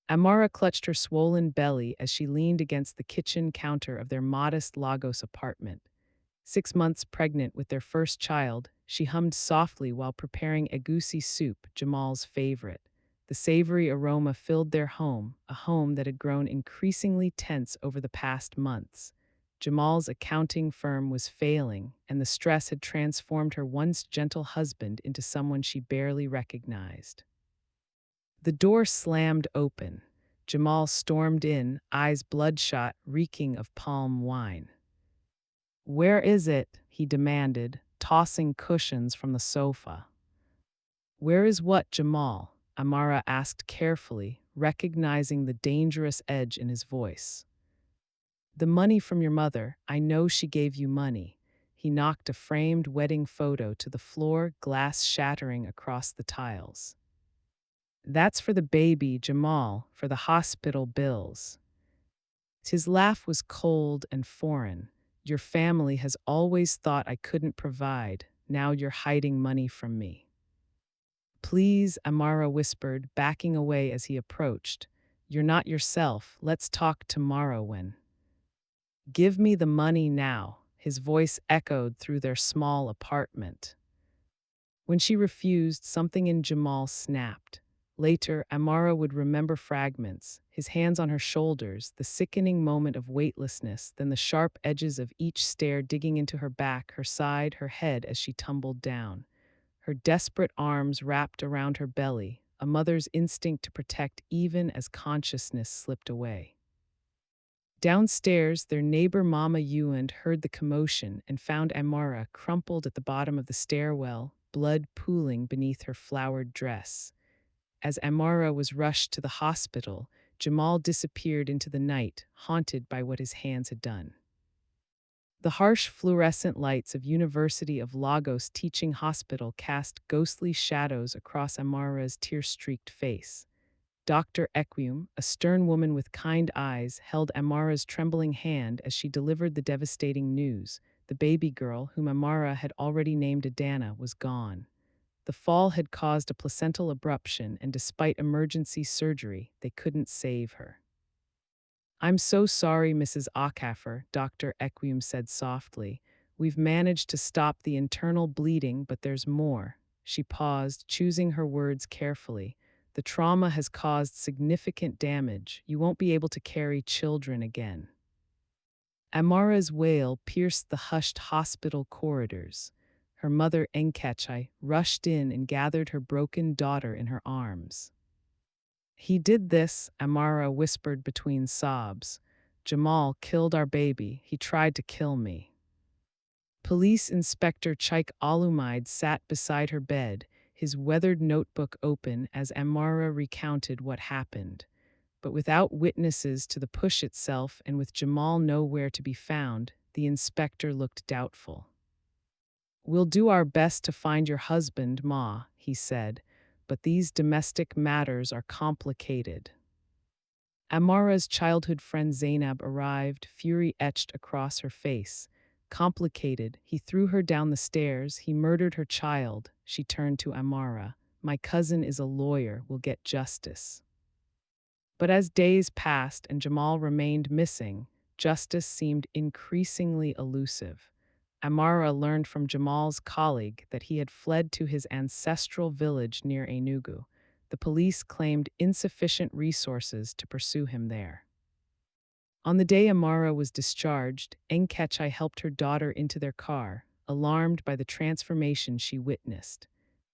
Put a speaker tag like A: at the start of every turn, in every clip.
A: Amara clutched her swollen belly as she leaned against the kitchen counter of their modest Lagos apartment. 6 months pregnant with their first child, she hummed softly while preparing egusi soup, Jamal's favorite. The savory aroma filled their home, a home that had grown increasingly tense over the past months. Jamal's accounting firm was failing, and the stress had transformed her once gentle husband into someone she barely recognized. The door slammed open. Jamal stormed in, eyes bloodshot, reeking of palm wine. "Where is it?" he demanded, tossing cushions from the sofa. "Where is what, Jamal?" Amara asked carefully, recognizing the dangerous edge in his voice. "The money from your mother. I know she gave you money." He knocked a framed wedding photo to the floor, glass shattering across the tiles. "That's for the baby, Jamal, for the hospital bills." His laugh was cold and foreign. "Your family has always thought I couldn't provide. Now you're hiding money from me." "Please," Amara whispered, backing away as he approached. "You're not yourself. Let's talk tomorrow when." "Give me the money now." His voice echoed through their small apartment. When she refused, something in Jamal snapped. Later, Amara would remember fragments, his hands on her shoulders, the sickening moment of weightlessness, then the sharp edges of each stare digging into her back, her side, her head as she tumbled down. Her desperate arms wrapped around her belly, a mother's instinct to protect even as consciousness slipped away. Downstairs, their neighbor Mama Ewan heard the commotion and found Amara crumpled at the bottom of the stairwell, blood pooling beneath her flowered dress. As Amara was rushed to the hospital, Jamal disappeared into the night, haunted by what his hands had done. The harsh fluorescent lights of University of Lagos Teaching Hospital cast ghostly shadows across Amara's tear-streaked face. Dr. Equium, a stern woman with kind eyes, held Amara's trembling hand as she delivered the devastating news. The baby girl, whom Amara had already named Adana, was gone. The fall had caused a placental abruption, and despite emergency surgery, they couldn't save her. "I'm so sorry, Mrs. Ackaffer," Dr. Equium said softly. "We've managed to stop the internal bleeding, but there's more." She paused, choosing her words carefully. "The trauma has caused significant damage. You won't be able to carry children again." Amara's wail pierced the hushed hospital corridors. Her mother, Enkechi, rushed in and gathered her broken daughter in her arms. "He did this," Amara whispered between sobs. "Jamal killed our baby. He tried to kill me." Police Inspector Chaik Alumide sat beside her bed, his weathered notebook open as Amara recounted what happened. But without witnesses to the push itself and with Jamal nowhere to be found, the inspector looked doubtful. "We'll do our best to find your husband, Ma," he said, "but these domestic matters are complicated." Amara's childhood friend Zainab arrived, fury etched across her face. "Complicated. He threw her down the stairs. He murdered her child." She turned to Amara. "My cousin is a lawyer. Will get justice." But as days passed and Jamal remained missing, justice seemed increasingly elusive. Amara learned from Jamal's colleague that he had fled to his ancestral village near Enugu. The police claimed insufficient resources to pursue him there. On the day Amara was discharged, Enkechi helped her daughter into their car, alarmed by the transformation she witnessed.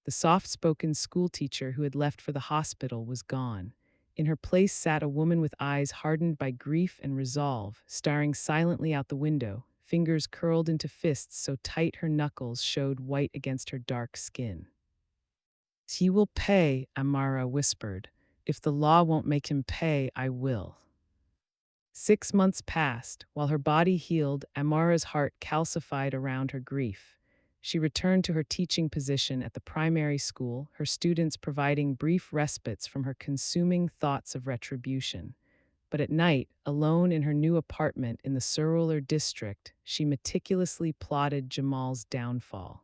A: The soft-spoken schoolteacher who had left for the hospital was gone. In her place sat a woman with eyes hardened by grief and resolve, staring silently out the window, fingers curled into fists so tight her knuckles showed white against her dark skin. "He will pay," Amara whispered. "If the law won't make him pay, I will." 6 months passed. While her body healed, Amara's heart calcified around her grief. She returned to her teaching position at the primary school, her students providing brief respites from her consuming thoughts of retribution. But at night, alone in her new apartment in the Surular district, she meticulously plotted Jamal's downfall.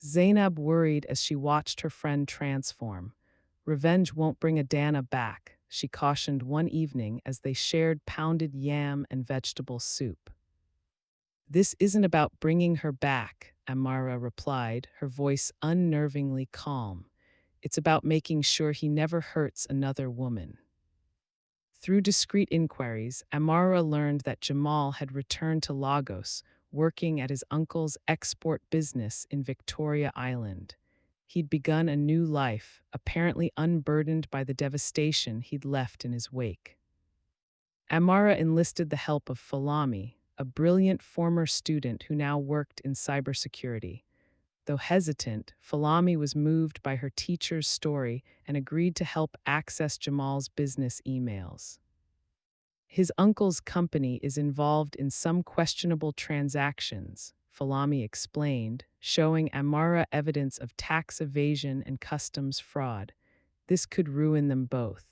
A: Zainab worried as she watched her friend transform. "Revenge won't bring Adana back. she cautioned one evening as they shared pounded yam and vegetable soup. This isn't about bringing her back, Amara replied, her voice unnervingly calm. It's about making sure he never hurts another woman. Through discreet inquiries, Amara learned that Jamal had returned to Lagos, working at his uncle's export business in Victoria Island. He'd begun a new life, apparently unburdened by the devastation he'd left in his wake. Amara enlisted the help of Falami, a brilliant former student who now worked in cybersecurity. Though hesitant, Falami was moved by her teacher's story and agreed to help access Jamal's business emails. His uncle's company is involved in some questionable transactions, Falami explained, showing Amara evidence of tax evasion and customs fraud. This could ruin them both.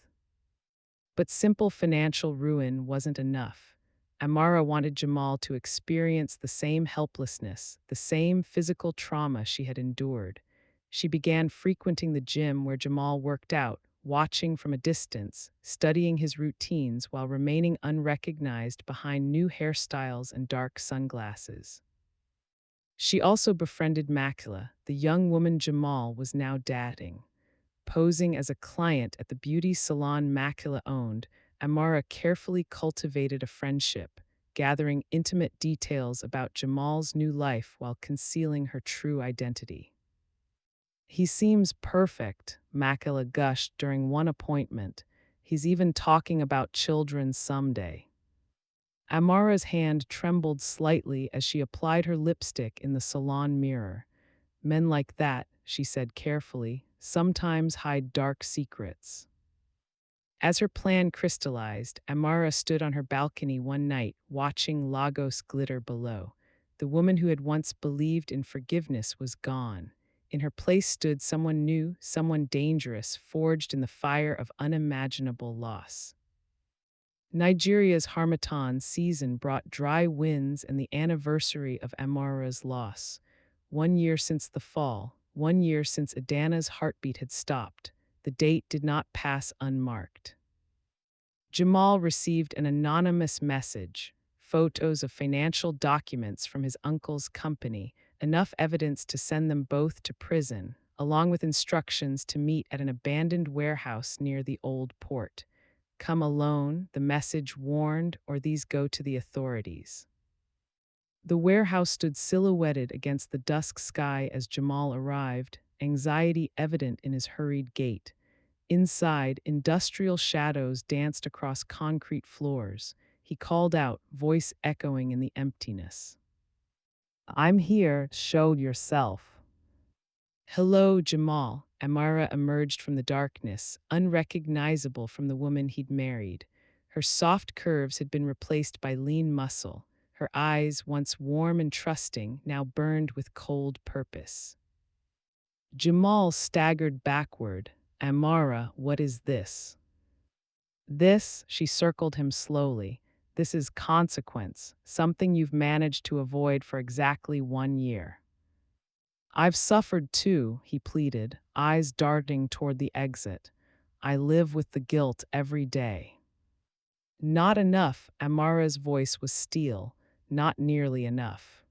A: But simple financial ruin wasn't enough. Amara wanted Jamal to experience the same helplessness, the same physical trauma she had endured. She began frequenting the gym where Jamal worked out, watching from a distance, studying his routines while remaining unrecognized behind new hairstyles and dark sunglasses. She also befriended Makila, the young woman Jamal was now dating. Posing as a client at the beauty salon Makila owned, Amara carefully cultivated a friendship, gathering intimate details about Jamal's new life while concealing her true identity. He seems perfect, Makila gushed during one appointment. He's even talking about children someday. Amara's hand trembled slightly as she applied her lipstick in the salon mirror. Men like that, she said carefully, sometimes hide dark secrets. As her plan crystallized, Amara stood on her balcony one night, watching Lagos glitter below. The woman who had once believed in forgiveness was gone. In her place stood someone new, someone dangerous, forged in the fire of unimaginable loss. Nigeria's Harmattan season brought dry winds and the anniversary of Amara's loss. 1 year since the fall, 1 year since Adana's heartbeat had stopped, the date did not pass unmarked. Jamal received an anonymous message, photos of financial documents from his uncle's company, enough evidence to send them both to prison, along with instructions to meet at an abandoned warehouse near the old port. Come alone, the message warned, or these go to the authorities. The warehouse stood silhouetted against the dusk sky as Jamal arrived, anxiety evident in his hurried gait. Inside, industrial shadows danced across concrete floors. He called out, voice echoing in the emptiness. I'm here, show yourself. Hello, Jamal. Amara emerged from the darkness, unrecognizable from the woman he'd married. Her soft curves had been replaced by lean muscle. Her eyes, once warm and trusting, now burned with cold purpose. Jamal staggered backward. Amara, what is this? This, she circled him slowly. This is consequence, something you've managed to avoid for exactly 1 year. I've suffered too, he pleaded, eyes darting toward the exit. I live with the guilt every day. Not enough, Amara's voice was steel, not nearly enough.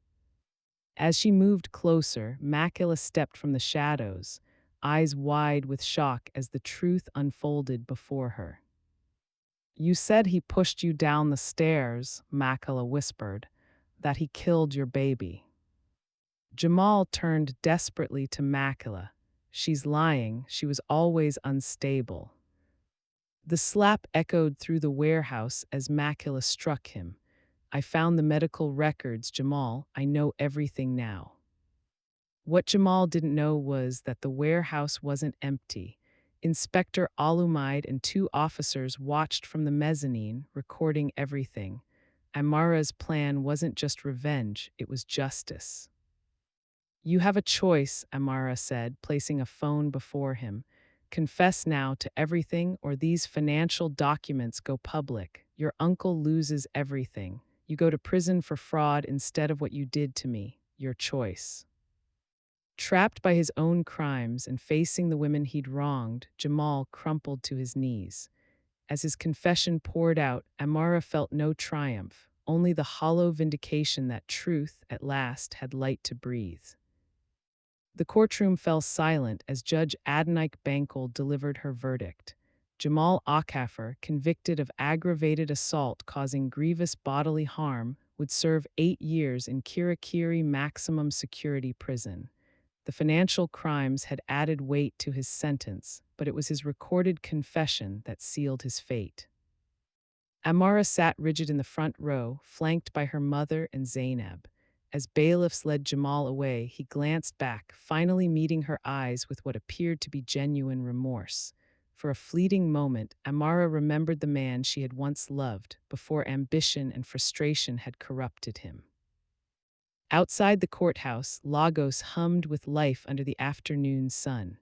A: As she moved closer, Makila stepped from the shadows, eyes wide with shock as the truth unfolded before her. You said he pushed you down the stairs, Makila whispered, that he killed your baby. Jamal turned desperately to Makila. She's lying, she was always unstable. The slap echoed through the warehouse as Makila struck him. I found the medical records, Jamal. I know everything now. What Jamal didn't know was that the warehouse wasn't empty. Inspector Alumide and 2 officers watched from the mezzanine, recording everything. Amara's plan wasn't just revenge, it was justice. You have a choice, Amara said, placing a phone before him. Confess now to everything, or these financial documents go public. Your uncle loses everything. You go to prison for fraud instead of what you did to me. Your choice. Trapped by his own crimes and facing the women he'd wronged, Jamal crumpled to his knees. As his confession poured out, Amara felt no triumph, only the hollow vindication that truth, at last, had light to breathe. The courtroom fell silent as Judge Adonai Bankel delivered her verdict. Jamal Akaffer, convicted of aggravated assault causing grievous bodily harm, would serve 8 years in Kirikiri maximum security prison. The financial crimes had added weight to his sentence, but it was his recorded confession that sealed his fate. Amara sat rigid in the front row, flanked by her mother and Zainab. As bailiffs led Jamal away, he glanced back, finally meeting her eyes with what appeared to be genuine remorse. For a fleeting moment, Amara remembered the man she had once loved, before ambition and frustration had corrupted him. Outside the courthouse, Lagos hummed with life under the afternoon sun.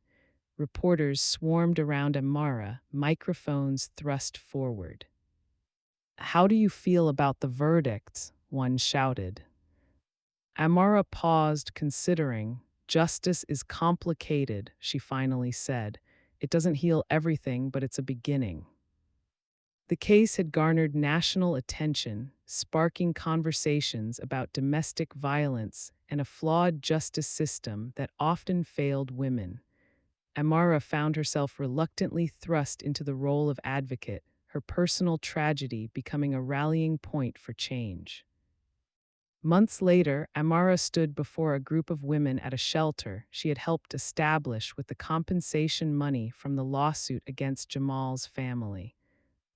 A: Reporters swarmed around Amara, microphones thrust forward. "How do you feel about the verdicts?" one shouted. Amara paused, considering. "Justice is complicated," she finally said. "It doesn't heal everything, but it's a beginning." The case had garnered national attention, sparking conversations about domestic violence and a flawed justice system that often failed women. Amara found herself reluctantly thrust into the role of advocate, her personal tragedy becoming a rallying point for change. Months later, Amara stood before a group of women at a shelter she had helped establish with the compensation money from the lawsuit against Jamal's family.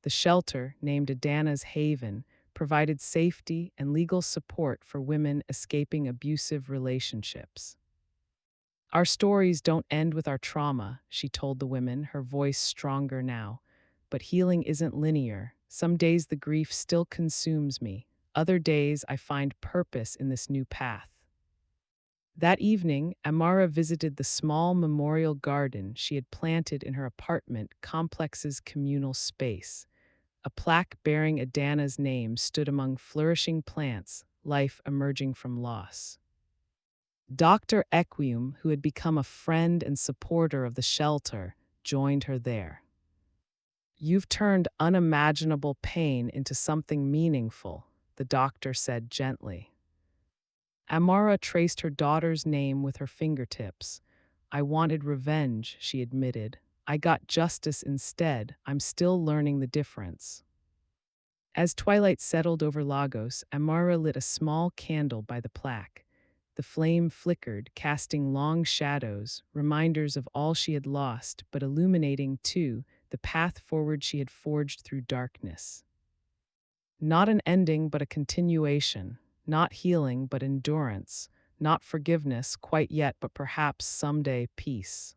A: The shelter, named Adana's Haven, provided safety and legal support for women escaping abusive relationships. "Our stories don't end with our trauma," she told the women, her voice stronger now. "But healing isn't linear. Some days the grief still consumes me. Other days I find purpose in this new path." That evening, Amara visited the small memorial garden she had planted in her apartment complex's communal space. A plaque bearing Adana's name stood among flourishing plants, life emerging from loss. Dr. Equium, who had become a friend and supporter of the shelter, joined her there. "You've turned unimaginable pain into something meaningful," the doctor said gently. Amara traced her daughter's name with her fingertips. "I wanted revenge," she admitted. "I got justice instead. I'm still learning the difference." As twilight settled over Lagos, Amara lit a small candle by the plaque. The flame flickered, casting long shadows, reminders of all she had lost, but illuminating, too, the path forward she had forged through darkness. Not an ending, but a continuation. Not healing, but endurance. Not forgiveness quite yet, but perhaps someday peace.